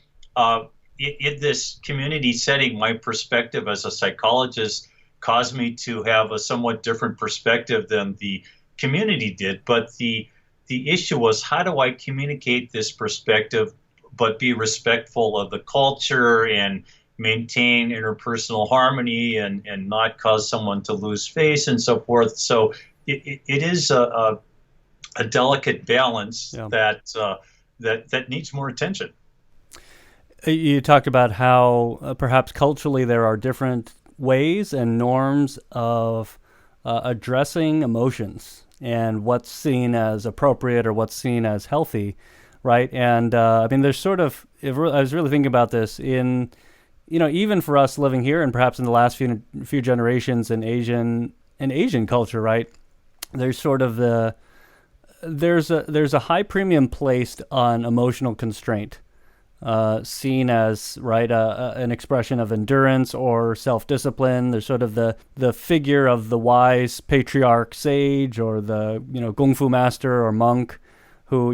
in this community setting, my perspective as a psychologist caused me to have a somewhat different perspective than the community did. But the the issue was, how do I communicate this perspective but be respectful of the culture and maintain interpersonal harmony and not cause someone to lose face and so forth. So it is a delicate balance that needs more attention. You talked about how perhaps culturally there are different ways and norms of addressing emotions and what's seen as appropriate or what's seen as healthy, right? And I mean, there's sort of, I was really thinking about this in, even for us living here and perhaps in the last few generations in Asian culture, right? There's sort of there's a high premium placed on emotional constraint, seen as an expression of endurance or self-discipline. There's sort of the figure of the wise patriarch sage or the kung fu master or monk who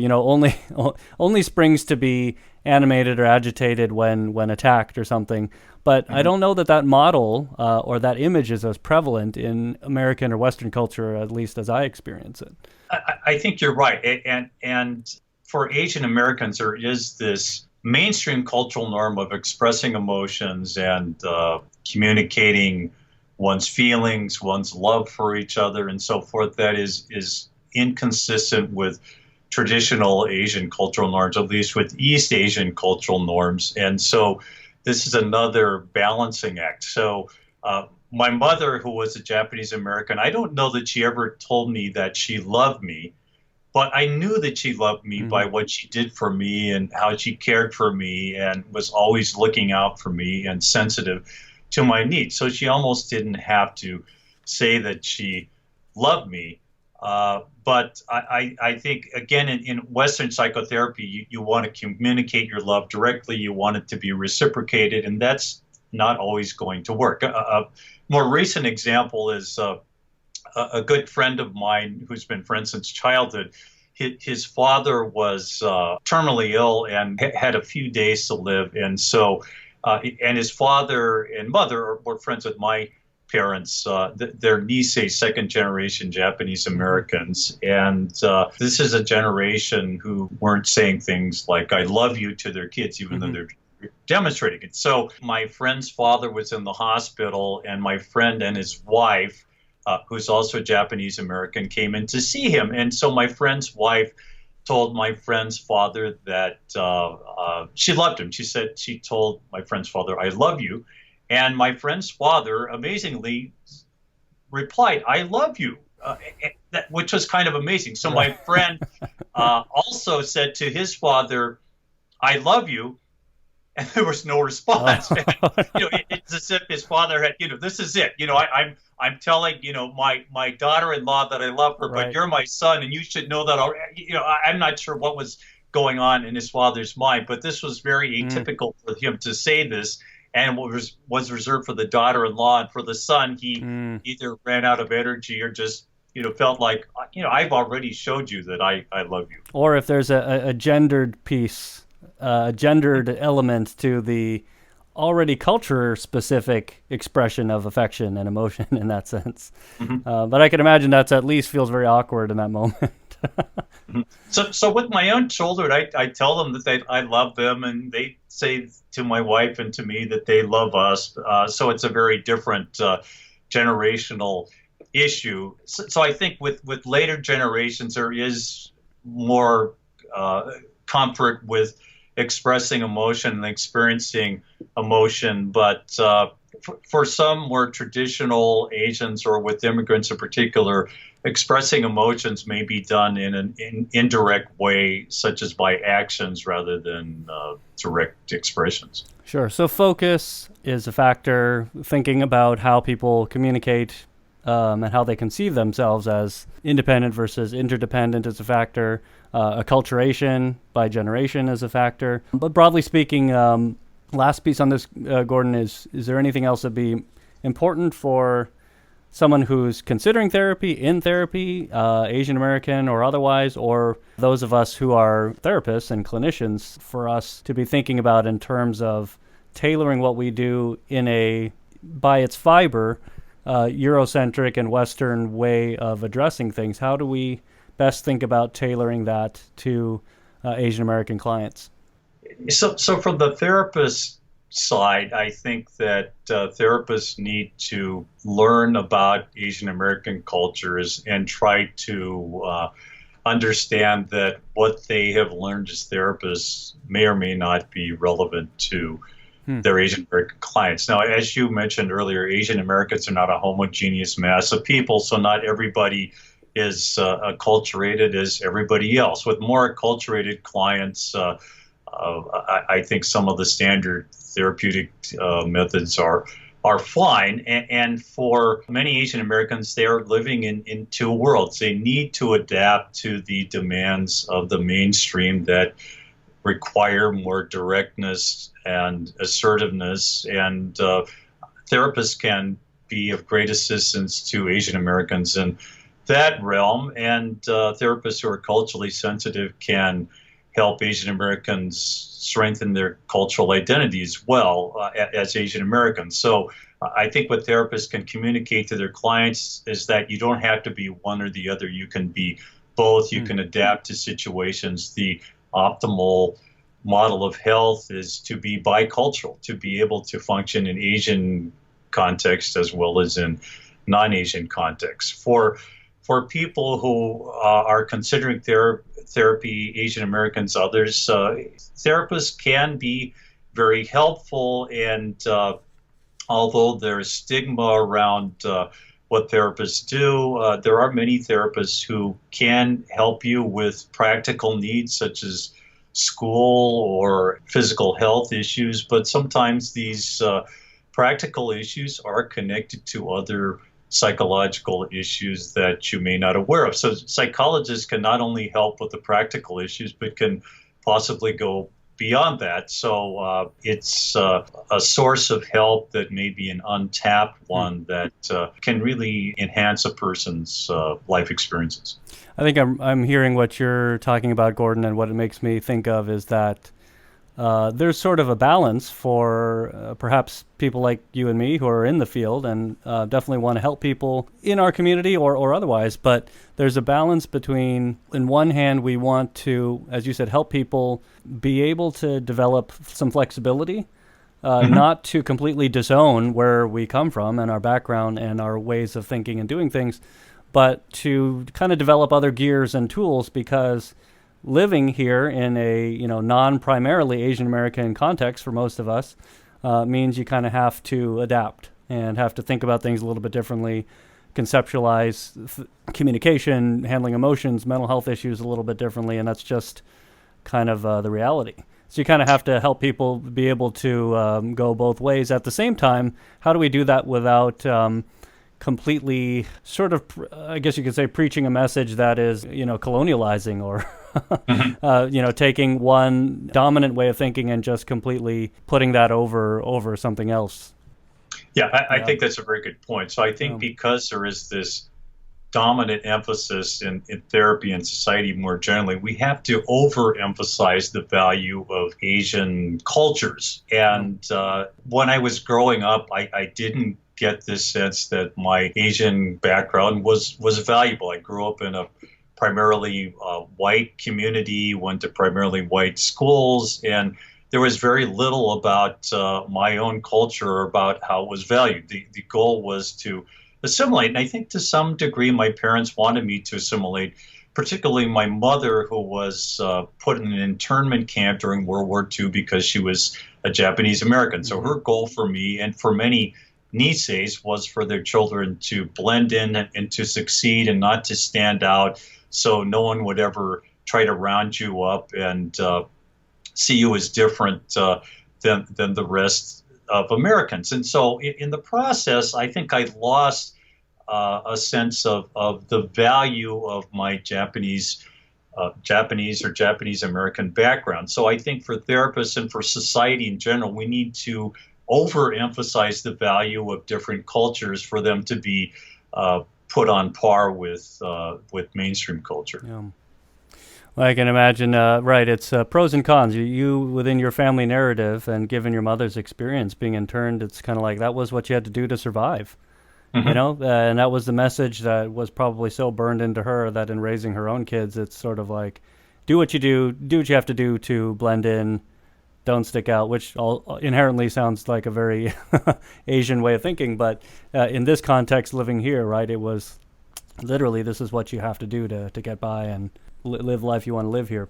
only springs to be animated or agitated when attacked or something. But I don't know that model or that image is as prevalent in American or Western culture, at least as I experience it. I think you're right. And for Asian Americans, there is this mainstream cultural norm of expressing emotions and communicating one's feelings, one's love for each other, and so forth, that is inconsistent with traditional Asian cultural norms, at least with East Asian cultural norms. And so this is another balancing act. So my mother, who was a Japanese American, I don't know that she ever told me that she loved me, but I knew that she loved me by what she did for me and how she cared for me and was always looking out for me and sensitive to my needs. So she almost didn't have to say that she loved me. But I think, again, in Western psychotherapy, you want to communicate your love directly. You want it to be reciprocated, and that's not always going to work. A more recent example is a good friend of mine who's been friends since childhood. His father was terminally ill and had a few days to live. And so, and his father and mother were friends with my parents. They're Nisei, second generation Japanese Americans. And this is a generation who weren't saying things like, I love you to their kids, even though they're demonstrating it. So my friend's father was in the hospital, and my friend and his wife, who's also Japanese American, came in to see him. And so my friend's wife told my friend's father that she loved him. She told my friend's father, I love you. And my friend's father amazingly replied, I love you, which was kind of amazing. So my friend also said to his father, I love you. And there was no response. It's as if his father had, this is it. I'm telling, my daughter-in-law that I love her, but you're my son, and you should know that already. I'm not sure what was going on in his father's mind, but this was very atypical for him to say this. And what was reserved for the daughter-in-law, and for the son, he either ran out of energy or just, felt like, I've already showed you that I love you. Or if there's a gendered piece, gendered element to the already culture-specific expression of affection and emotion in that sense. But I can imagine that at least feels very awkward in that moment. So with my own children, I tell them that I love them, and they say to my wife and to me that they love us. So it's a very different generational issue. So I think with later generations, there is more comfort with expressing emotion and experiencing emotion. But for some more traditional Asians, or with immigrants in particular, expressing emotions may be done in an indirect way, such as by actions rather than direct expressions. Sure. So focus is a factor, thinking about how people communicate and how they conceive themselves as independent versus interdependent is a factor. Acculturation by generation is a factor. But broadly speaking, last piece on this, Gordon, is there anything else that'd be important for someone who's considering therapy, in therapy, Asian American or otherwise, or those of us who are therapists and clinicians, for us to be thinking about in terms of tailoring what we do in a, by its fiber, Eurocentric and Western way of addressing things? How do we best think about tailoring that to Asian American clients? So from the therapist side, I think that therapists need to learn about Asian American cultures and try to understand that what they have learned as therapists may or may not be relevant to their Asian American clients. Now, as you mentioned earlier, Asian Americans are not a homogeneous mass of people, so not everybody is acculturated as everybody else. With more acculturated clients, I think some of the standard therapeutic methods are fine. And for many Asian Americans, they are living in two worlds. They need to adapt to the demands of the mainstream that require more directness and assertiveness. And therapists can be of great assistance to Asian Americans in that realm. And therapists who are culturally sensitive can help Asian Americans strengthen their cultural identity as well as Asian Americans. So I think what therapists can communicate to their clients is that you don't have to be one or the other. You can be both. You can adapt to situations. The optimal model of health is to be bicultural, to be able to function in Asian context as well as in non-Asian context. For people who are considering therapy, Asian Americans, others, therapists can be very helpful. And although there's stigma around what therapists do, there are many therapists who can help you with practical needs such as school or physical health issues. But sometimes these practical issues are connected to other psychological issues that you may not aware of. So psychologists can not only help with the practical issues, but can possibly go beyond that. So it's a source of help that may be an untapped one that can really enhance a person's life experiences. I think I'm hearing what you're talking about, Gordon, and what it makes me think of is that there's sort of a balance for perhaps people like you and me who are in the field and definitely want to help people in our community or otherwise. But there's a balance between, in one hand, we want to, as you said, help people be able to develop some flexibility, not to completely disown where we come from and our background and our ways of thinking and doing things, but to kind of develop other gears and tools, because living here in a non-primarily Asian American context for most of us means you kind of have to adapt and have to think about things a little bit differently, conceptualize communication, handling emotions, mental health issues a little bit differently, and that's just kind of the reality. So you kind of have to help people be able to go both ways. At the same time, how do we do that without completely sort of, I guess you could say, preaching a message that is, colonializing or taking one dominant way of thinking and just completely putting that over something else? Yeah, I think that's a very good point. So I think because there is this dominant emphasis in therapy and society more generally, we have to overemphasize the value of Asian cultures. And when I was growing up, I didn't get this sense that my Asian background was valuable. I grew up in a primarily white community, went to primarily white schools, and there was very little about my own culture or about how it was valued. The goal was to assimilate, and I think to some degree my parents wanted me to assimilate, particularly my mother, who was put in an internment camp during World War II because she was a Japanese American. So her goal for me and for many Niseis was for their children to blend in and to succeed and not to stand out, so no one would ever try to round you up and see you as different than the rest of Americans. And so in the process, I think I lost a sense of the value of my Japanese or Japanese American background. So I think for therapists and for society in general, we need to overemphasize the value of different cultures for them to be put on par with mainstream culture. Yeah. Well, I can imagine, right, it's pros and cons. You within your family narrative and given your mother's experience being interned, it's kind of like that was what you had to do to survive. You know, and that was the message that was probably so burned into her that in raising her own kids, it's sort of like, do what you have to do to blend in, don't stick out, which all inherently sounds like a very Asian way of thinking. But in this context, living here, right, it was literally, this is what you have to do to get by and live life you want to live here.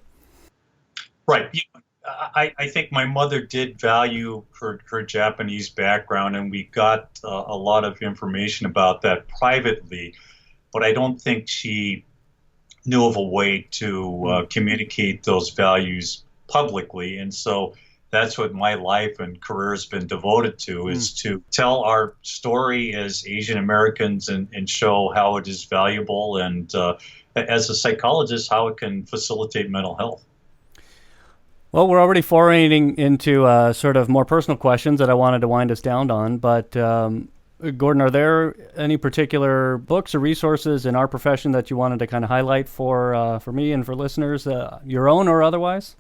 Right. I think my mother did value her Japanese background, and we got a lot of information about that privately, but I don't think she knew of a way to communicate those values publicly. And so that's what my life and career has been devoted to, is to tell our story as Asian Americans and show how it is valuable, and as a psychologist, how it can facilitate mental health. Well, we're already foraying into sort of more personal questions that I wanted to wind us down on. But Gordon, are there any particular books or resources in our profession that you wanted to kind of highlight for me and for listeners, your own or otherwise?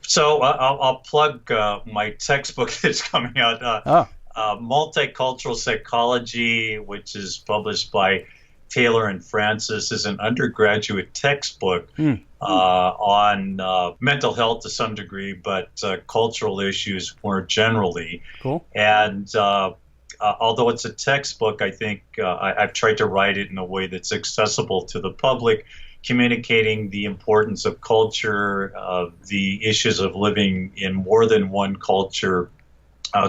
So I'll plug my textbook that's coming out, Multicultural Psychology, which is published by Taylor and Francis, is an undergraduate textbook on mental health to some degree, but cultural issues more generally. Cool. And although it's a textbook, I think I've tried to write it in a way that's accessible to the public, communicating the importance of culture, the issues of living in more than one culture,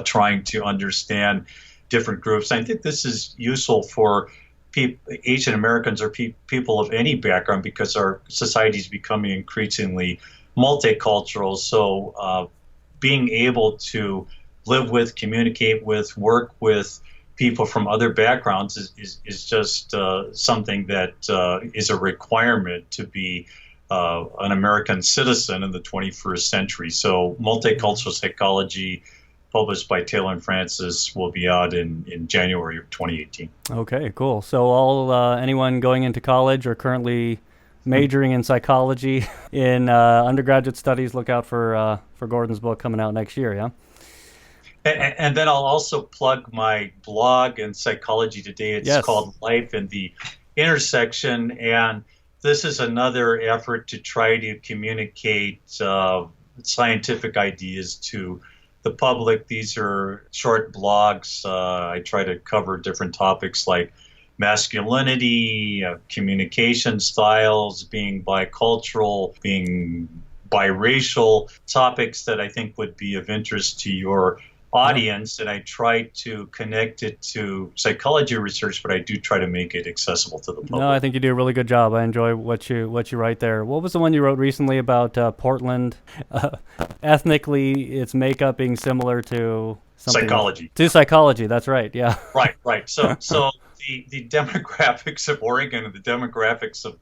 trying to understand different groups. I think this is useful for Asian Americans or people of any background, because our society is becoming increasingly multicultural. So being able to live with, communicate with, work with people from other backgrounds is just something that is a requirement to be an American citizen in the 21st century. So Multicultural Psychology, published by Taylor and Francis, will be out in January of 2018. Okay, cool. So all anyone going into college or currently majoring in psychology in undergraduate studies, look out for Gordon's book coming out next year, yeah? And then I'll also plug my blog in Psychology Today. It's called Life in the Intersection, and this is another effort to try to communicate scientific ideas to the public. These are short blogs. I try to cover different topics like masculinity, communication styles, being bicultural, being biracial, topics that I think would be of interest to your audience, and I try to connect it to psychology research, but I do try to make it accessible to the public. No, I think you do a really good job. I enjoy what you write there. What was the one you wrote recently about Portland? Ethnically, its makeup being similar to something psychology. To psychology, that's right. Yeah. Right. So the demographics of Oregon and the demographics of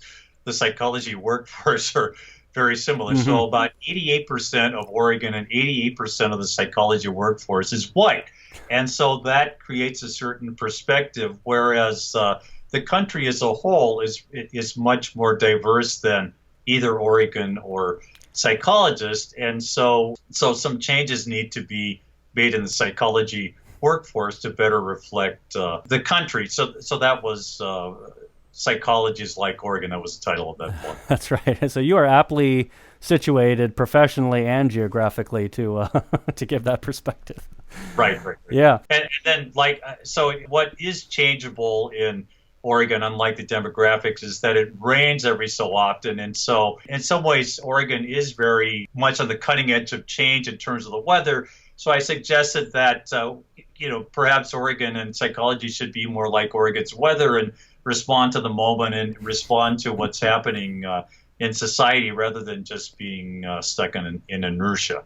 the psychology workforce are very similar. Mm-hmm. So about 88% of Oregon and 88% of the psychology workforce is white. And so that creates a certain perspective, whereas the country as a whole is much more diverse than either Oregon or psychologists. And so some changes need to be made in the psychology workforce to better reflect the country. So that was Psychology is Like Oregon. That was the title of that book. That's right. So you are aptly situated professionally and geographically to give that perspective. Right. Yeah. And then so what is changeable in Oregon, unlike the demographics, is that it rains every so often. And so in some ways, Oregon is very much on the cutting edge of change in terms of the weather. So I suggested that, perhaps Oregon and psychology should be more like Oregon's weather and respond to the moment and respond to what's happening in society rather than just being stuck in inertia.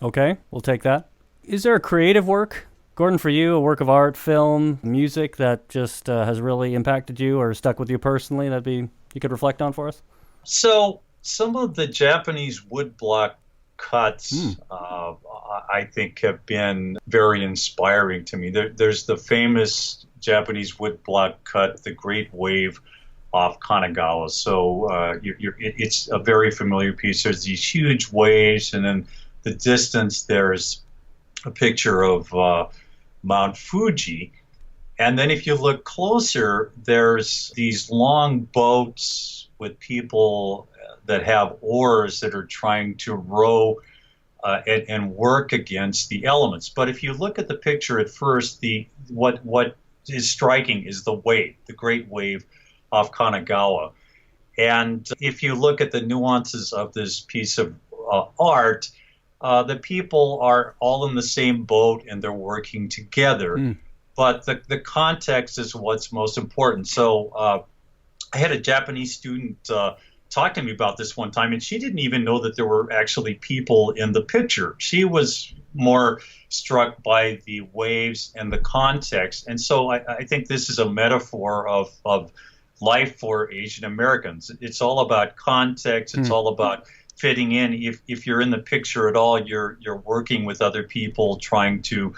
Okay, we'll take that. Is there a creative work, Gordon, for you, a work of art, film, music that just has really impacted you or stuck with you personally that you could reflect on for us? So some of the Japanese woodblock cuts, I think, have been very inspiring to me. There's the famous Japanese woodblock cut, The Great Wave, off Kanagawa. So it's a very familiar piece. There's these huge waves, and then the distance there's a picture of Mount Fuji. And then if you look closer, there's these long boats with people that have oars that are trying to row and work against the elements. But if you look at the picture at first, what is striking is the wave, the great wave off Kanagawa. And if you look at the nuances of this piece of art, the people are all in the same boat and they're working together. Mm. But the context is what's most important. So I had a Japanese student talk to me about this one time, and she didn't even know that there were actually people in the picture. She was more struck by the waves and the context. And so I think this is a metaphor of life for Asian Americans. It's all about context. It's all about fitting in. If you're in the picture at all, you're working with other people, trying to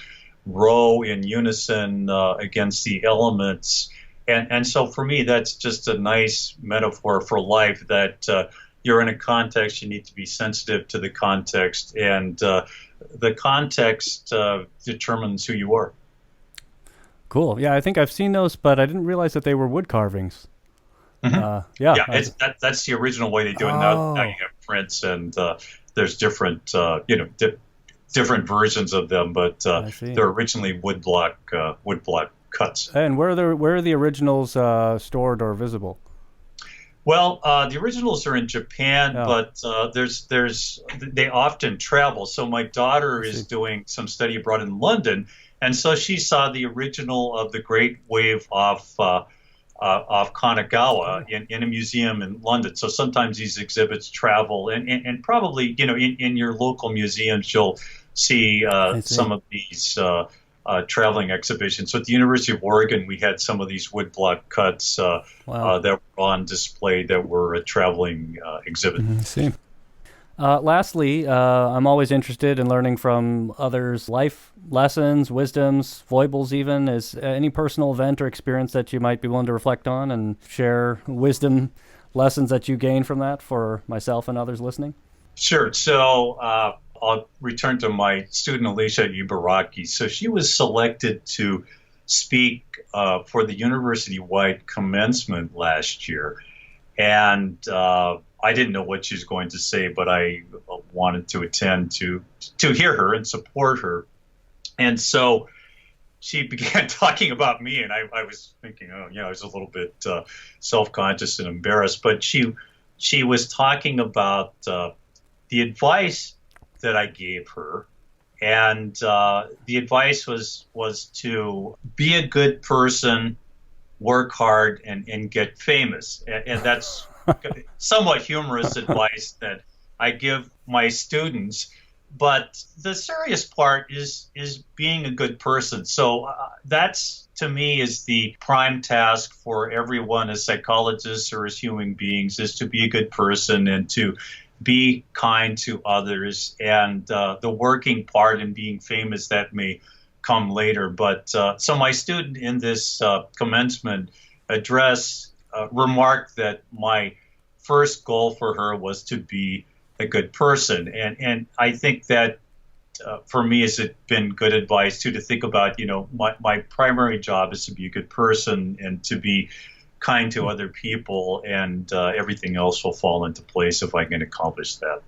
row in unison against the elements. And so for me, that's just a nice metaphor for life, that you're in a context, you need to be sensitive to the context, and the context determines who you are. Cool. Yeah, I think I've seen those, but I didn't realize that they were wood carvings. Mm-hmm. That's the original way they do it. Now you have prints, and there's different, different versions of them, but they're originally woodblock cuts. And where are the originals stored or visible? Well, the originals are in Japan, but they often travel. So my daughter is doing some study abroad in London, and so she saw the original of the Great Wave off Kanagawa in a museum in London. So sometimes these exhibits travel, and probably in your local museums you'll see some of these traveling exhibitions. So at the University of Oregon, we had some of these woodblock cuts that were on display that were a traveling exhibit. I see. Lastly, I'm always interested in learning from others' life lessons, wisdoms, foibles even. Is any personal event or experience that you might be willing to reflect on and share wisdom lessons that you gain from that for myself and others listening? Sure. So I'll return to my student, Alicia Ibaraki. So she was selected to speak for the university-wide commencement last year. And I didn't know what she was going to say, but I wanted to attend to hear her and support her. And so she began talking about me, and I was thinking, I was a little bit self-conscious and embarrassed. But she was talking about the advice that I gave her, and the advice was to be a good person, work hard, and get famous. And that's somewhat humorous advice that I give my students. But the serious part is being a good person. So that's, to me, is the prime task for everyone as psychologists or as human beings, is to be a good person and to be kind to others. And the working part in being famous, that may come later. But so my student in this commencement address remarked that my first goal for her was to be a good person. And I think that for me has been good advice too, to think about, my primary job is to be a good person and to be kind to other people, and everything else will fall into place if I can accomplish that.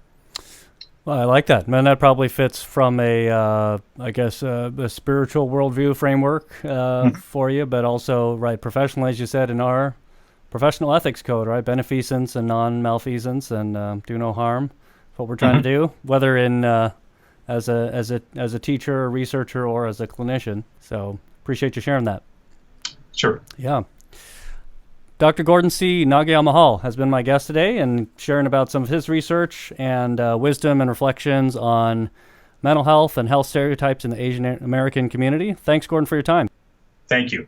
Well, I like that. Man, that probably fits from a spiritual worldview framework for you, but also, right, professional, as you said, in our professional ethics code, right, beneficence and non-malfeasance, and do no harm. What we're trying to do, whether in as a teacher, a researcher, or as a clinician. So appreciate you sharing that. Sure. Yeah. Dr. Gordon C. Nagayama Hall has been my guest today and sharing about some of his research and wisdom and reflections on mental health and health stereotypes in the Asian American community. Thanks, Gordon, for your time. Thank you.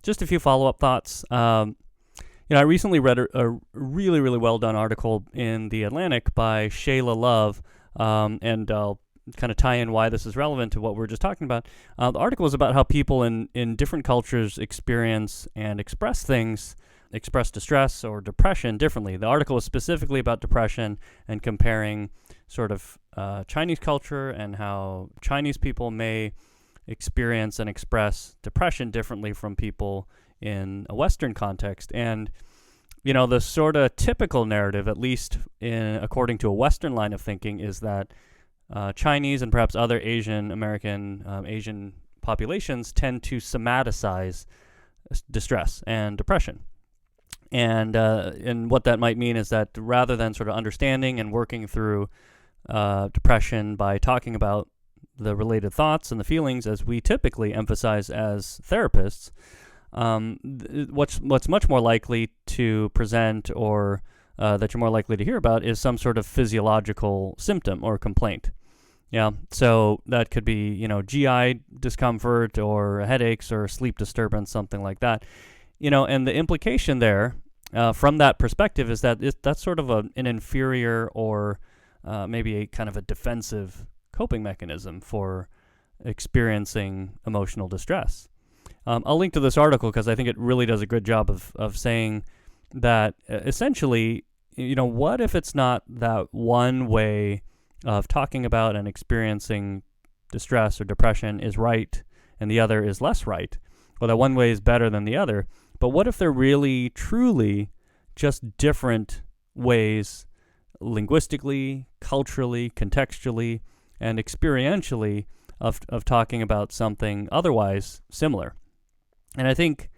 Just a few follow-up thoughts. I recently read a really, really well-done article in The Atlantic by Shayla Love, and I'll kind of tie in why this is relevant to what we were just talking about. The article is about how people in different cultures experience and express distress or depression differently. The article is specifically about depression and comparing sort of Chinese culture and how Chinese people may experience and express depression differently from people in a Western context. And, the sort of typical narrative, at least according to a Western line of thinking, is that Chinese and perhaps other Asian populations tend to somaticize distress and depression. And what that might mean is that rather than sort of understanding and working through depression by talking about the related thoughts and the feelings, as we typically emphasize as therapists, what's much more likely to present or that you're more likely to hear about is some sort of physiological symptom or complaint. Yeah, so that could be, GI discomfort or headaches or sleep disturbance, something like that. And the implication there from that perspective is that that's sort of an inferior or maybe a kind of a defensive coping mechanism for experiencing emotional distress. I'll link to this article because I think it really does a good job of saying that essentially, what if it's not that one way of talking about and experiencing distress or depression is right and the other is less right, or that one way is better than the other? But what if they're really, truly just different ways linguistically, culturally, contextually, and experientially of talking about something otherwise similar? And I think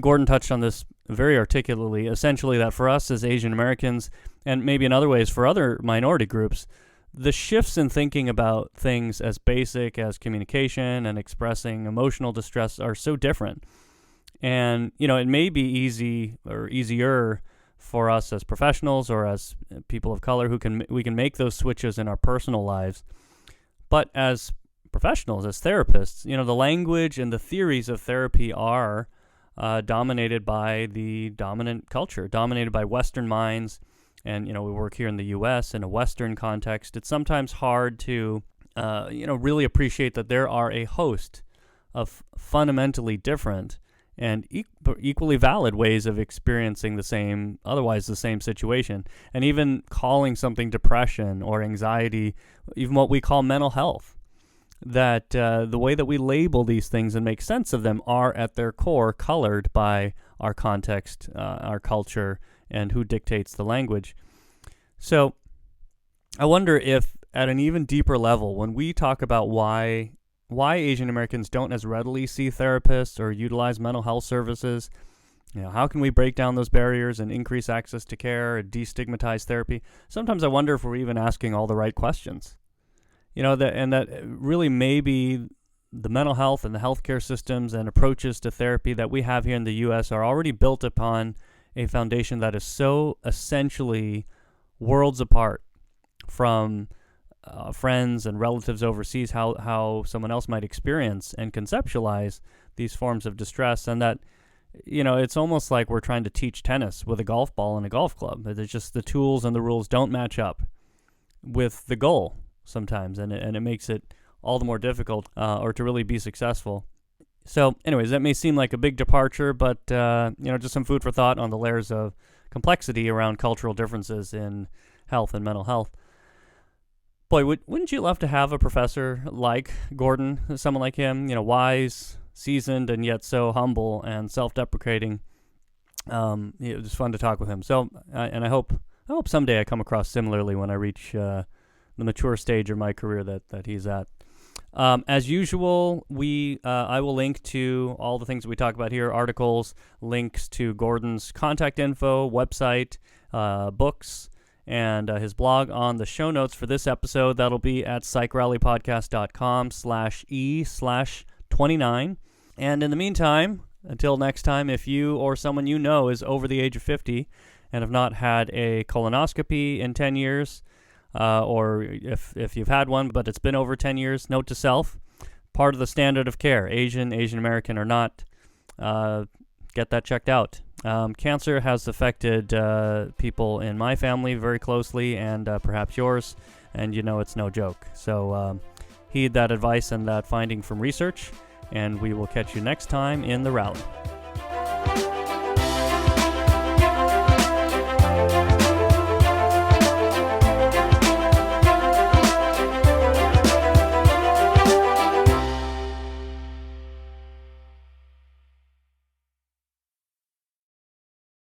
Gordon touched on this very articulately, essentially that for us as Asian Americans, and maybe in other ways for other minority groups, the shifts in thinking about things as basic as communication and expressing emotional distress are so different. And, it may be easy or easier for us as professionals or as people of color we can make those switches in our personal lives. But as professionals, as therapists, the language and the theories of therapy are dominated by the dominant culture, dominated by Western minds. And, we work here in the U.S. in a Western context. It's sometimes hard to, really appreciate that there are a host of fundamentally different and equally valid ways of experiencing otherwise the same situation. And even calling something depression or anxiety, even what we call mental health, that the way that we label these things and make sense of them are at their core colored by our context, our culture, and who dictates the language. So I wonder if at an even deeper level, when we talk about why Asian Americans don't as readily see therapists or utilize mental health services, how can we break down those barriers and increase access to care and destigmatize therapy? Sometimes I wonder if we're even asking all the right questions. That really maybe the mental health and the healthcare systems and approaches to therapy that we have here in the U.S. are already built upon a foundation that is so essentially worlds apart from friends and relatives overseas, how someone else might experience and conceptualize these forms of distress. And that, it's almost like we're trying to teach tennis with a golf ball and a golf club. It's just the tools and the rules don't match up with the goal sometimes, and it makes it all the more difficult or to really be successful. So anyways, that may seem like a big departure, but just some food for thought on the layers of complexity around cultural differences in health and mental health. Boy, wouldn't you love to have a professor like Gordon, someone like him, wise, seasoned, and yet so humble and self-deprecating? It was fun to talk with him. So, and I hope someday I come across similarly when I reach the mature stage of my career that he's at. As usual, I will link to all the things that we talk about here, articles, links to Gordon's contact info, website, books, and his blog on the show notes for this episode. That'll be at psychrallypodcast.com/e/29. And in the meantime, until next time, if you or someone you know is over the age of 50 and have not had a colonoscopy in 10 years, or if you've had one but it's been over 10 years, note to self, part of the standard of care, Asian American or not, get that checked out. Cancer has affected people in my family very closely, and perhaps yours, and it's no joke. So heed that advice and that finding from research, and we will catch you next time in the rally.